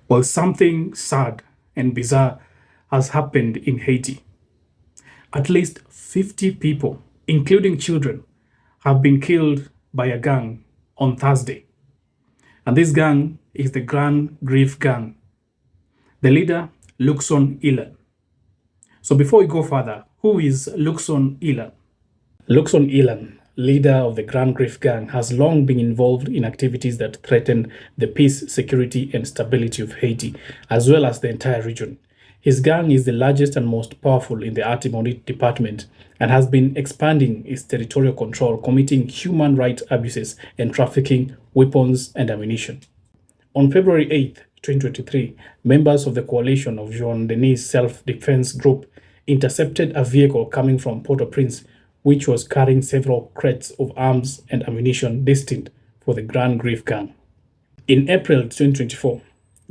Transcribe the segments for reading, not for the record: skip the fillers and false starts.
Well, something sad and bizarre has happened in Haiti. At least 50 people, including children, have been killed by a gang on Thursday. And this gang is the Grand Grief Gang. The leader, Luxon Ilan. So before we go further, who is Luxon Ilan? Luxon Ilan, leader of the Grand Grief Gang, has long been involved in activities that threaten the peace, security, and stability of Haiti, as well as the entire region. His gang is the largest and most powerful in the Artibonite department and has been expanding its territorial control, committing human rights abuses and trafficking weapons and ammunition. On February 8, 2023, members of the coalition of Jean Denis Self-Defense Group intercepted a vehicle coming from Port-au-Prince, which was carrying several crates of arms and ammunition destined for the Grand Grief Gang. In April 2024,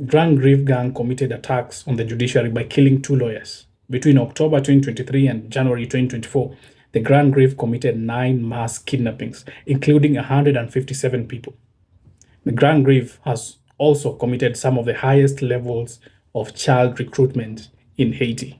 Grand Grief Gang committed attacks on the judiciary by killing 2 lawyers. Between October 2023 and January 2024, the Grand Grief committed 9 mass kidnappings, including 157 people. The Grand Grief has also committed some of the highest levels of child recruitment in Haiti.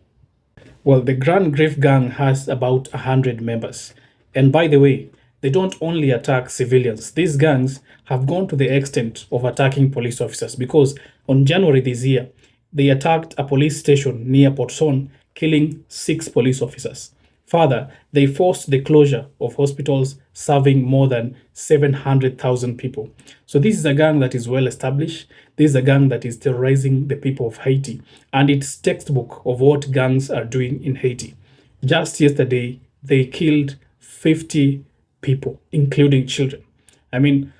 Well, the Grand Grief Gang has about 100 members. And by the way, they don't only attack civilians. These gangs have gone to the extent of attacking police officers because on January this year, they attacked a police station near Port Saône, killing 6 police officers. Further, they forced the closure of hospitals serving more than 700,000 people. So this is a gang that is well established. This is a gang that is terrorizing the people of Haiti. And it's textbook of what gangs are doing in Haiti. Just yesterday, they killed 50 people, including children. I mean,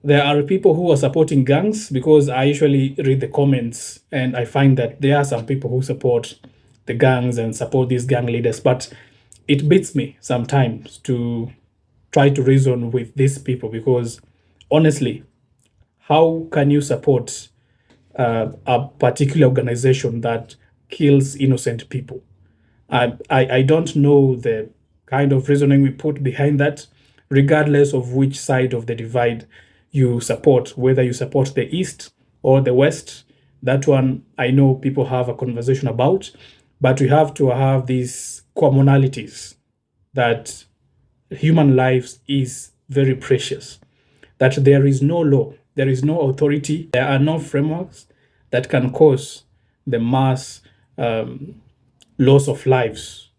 there are people who are supporting gangs because I usually read the comments and I find that there are some people who support the gangs and support these gang leaders. But it beats me sometimes to try to reason with these people because honestly, how can you support a particular organization that kills innocent people? I don't know the kind of reasoning we put behind that, regardless of which side of the divide you support, whether you support the East or the West. That one I know people have a conversation about, but we have to have these commonalities that human lives is very precious, that there is no law, there is no authority, there are no frameworks that can cause the mass loss of lives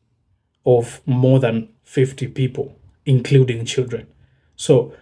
of more than 50 people, including children. So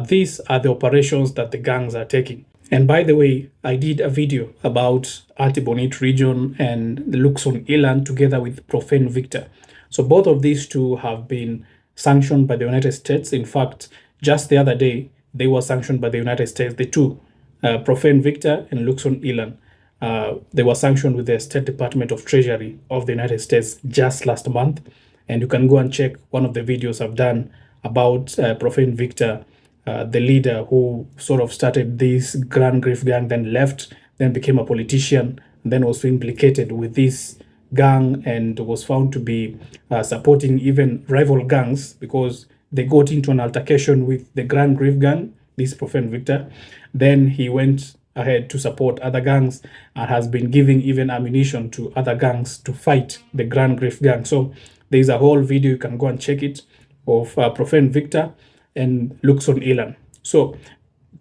these are the operations that the gangs are taking. And by the way, I did a video about Artibonite region and the Luxon Ilan together with Profane Victor. So both of these two have been sanctioned by the United States. In fact, just the other day, they were sanctioned by the United States. The two, Profane Victor and Luxon Ilan, they were sanctioned with the State Department of Treasury of the United States just last month. And you can go and check one of the videos I've done about Profane Victor, the leader who sort of started this Grand Grief Gang, then left, then became a politician, and then was implicated with this gang and was found to be supporting even rival gangs because they got into an altercation with the Grand Grief Gang, this Profane Victor. Then he went ahead to support other gangs and has been giving even ammunition to other gangs to fight the Grand Grief Gang. So there's a whole video, you can go and check it, of Profane Victor and Luxon Ilan. So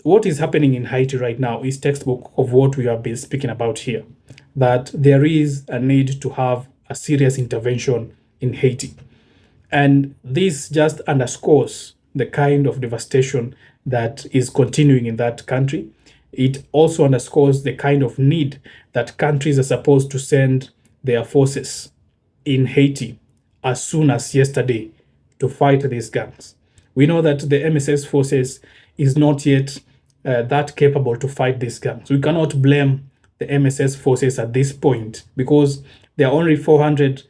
what is happening in Haiti right now is textbook of what we have been speaking about here, that there is a need to have a serious intervention in Haiti. And this just underscores the kind of devastation that is continuing in that country. It also underscores the kind of need that countries are supposed to send their forces in Haiti as soon as yesterday to fight these gangs. We know that the MSS forces is not yet that capable to fight these gangs. We cannot blame the MSS forces at this point because there are only 400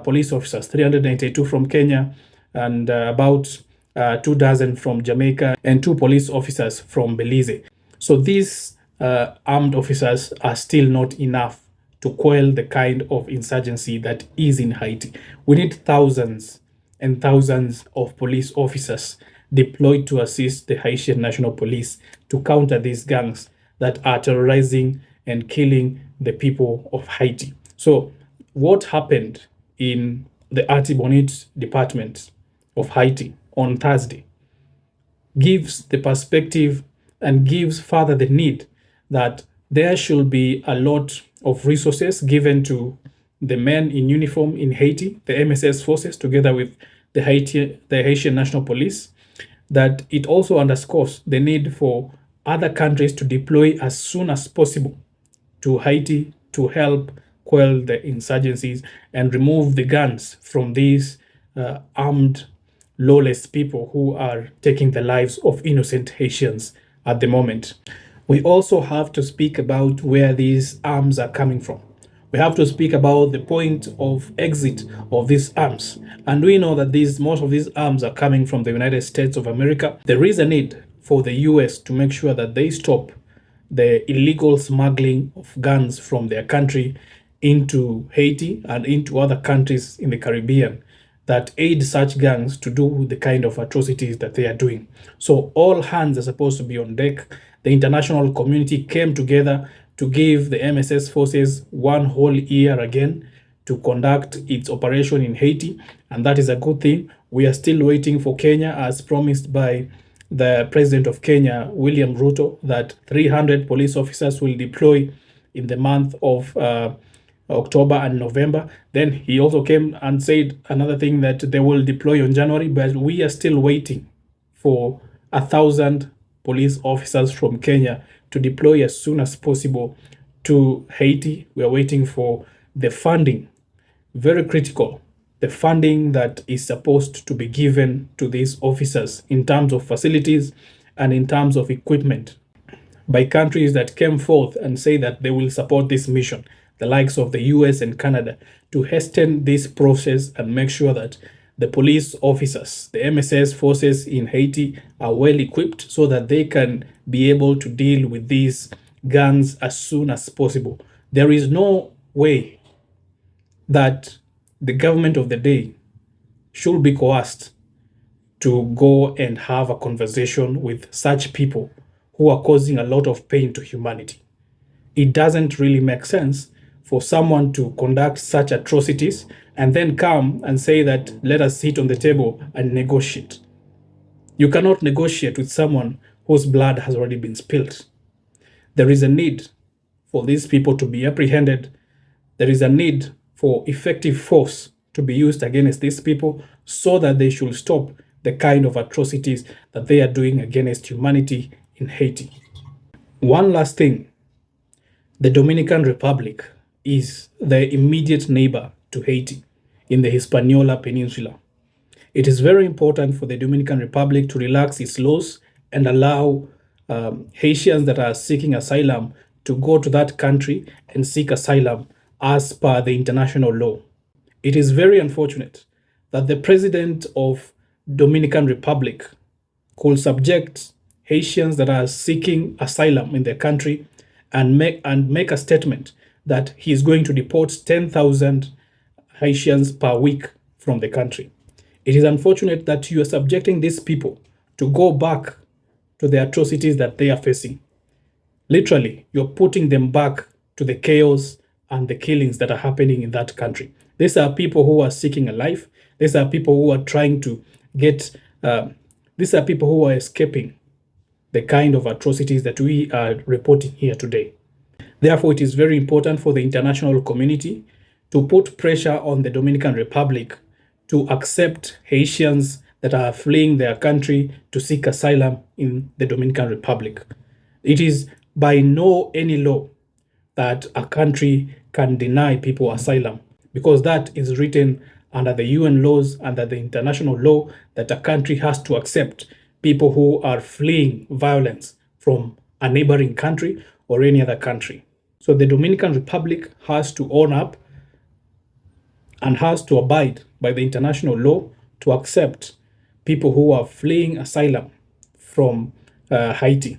police officers, 392 from Kenya and about 24 from Jamaica and 2 police officers from Belize. So these armed officers are still not enough to quell the kind of insurgency that is in Haiti. We need thousands and thousands of police officers deployed to assist the Haitian National Police to counter these gangs that are terrorizing and killing the people of Haiti. So, what happened in the Artibonite department of Haiti on Thursday gives the perspective and gives further the need that there should be a lot of resources given to the men in uniform in Haiti, the MSS forces, together with the Haitian National Police, that it also underscores the need for other countries to deploy as soon as possible to Haiti to help quell the insurgencies and remove the guns from these armed, lawless people who are taking the lives of innocent Haitians at the moment. We also have to speak about where these arms are coming from. We have to speak about the point of exit of these arms. And we know that most of these arms are coming from the United States of America. There is a need for the US to make sure that they stop the illegal smuggling of guns from their country into Haiti and into other countries in the Caribbean that aid such gangs to do the kind of atrocities that they are doing. So all hands are supposed to be on deck. The international community came together to give the MSS forces one whole year again to conduct its operation in Haiti, and that is a good thing. We are still waiting for Kenya, as promised by the president of Kenya, William Ruto, that 300 police officers will deploy in the month of October and November. Then he also came and said another thing, that they will deploy on January, but we are still waiting for 1,000 police officers from Kenya to deploy as soon as possible to Haiti. We are waiting for the funding, very critical, the funding that is supposed to be given to these officers in terms of facilities and in terms of equipment by countries that came forth and say that they will support this mission, the likes of the US and Canada, to hasten this process and make sure that the police officers, the MSS forces in Haiti, are well equipped so that they can be able to deal with these gangs as soon as possible. There is no way that the government of the day should be coerced to go and have a conversation with such people who are causing a lot of pain to humanity. It doesn't really make sense for someone to conduct such atrocities and then come and say that let us sit on the table and negotiate. You cannot negotiate with someone whose blood has already been spilled. There is a need for these people to be apprehended. There is a need for effective force to be used against these people so that they should stop the kind of atrocities that they are doing against humanity in Haiti. One last thing. The Dominican Republic is the immediate neighbor to Haiti in the Hispaniola Peninsula. It is very important for the Dominican Republic to relax its laws and allow Haitians that are seeking asylum to go to that country and seek asylum as per the international law. It is very unfortunate that the president of Dominican Republic could subject Haitians that are seeking asylum in their country and make a statement that he is going to deport 10,000 Haitians per week from the country. It is unfortunate that you are subjecting these people to go back to the atrocities that they are facing. Literally, you're putting them back to the chaos and the killings that are happening in that country. These are people who are seeking a life. These are people who are trying to these are people who are escaping the kind of atrocities that we are reporting here today. Therefore, it is very important for the international community to put pressure on the Dominican Republic to accept Haitians that are fleeing their country to seek asylum in the Dominican Republic. It is by no any law that a country can deny people asylum, because that is written under the UN laws, under the international law, that a country has to accept people who are fleeing violence from a neighboring country or any other country. So the Dominican Republic has to own up and has to abide by the international law to accept people who are fleeing asylum from Haiti.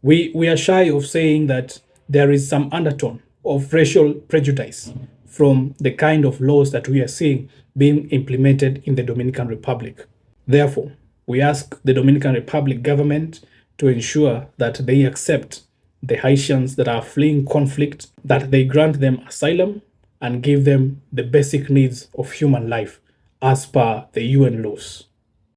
We are shy of saying that there is some undertone of racial prejudice from the kind of laws that we are seeing being implemented in the Dominican Republic. Therefore, we ask the Dominican Republic government to ensure that they accept the Haitians that are fleeing conflict, that they grant them asylum and give them the basic needs of human life as per the UN laws.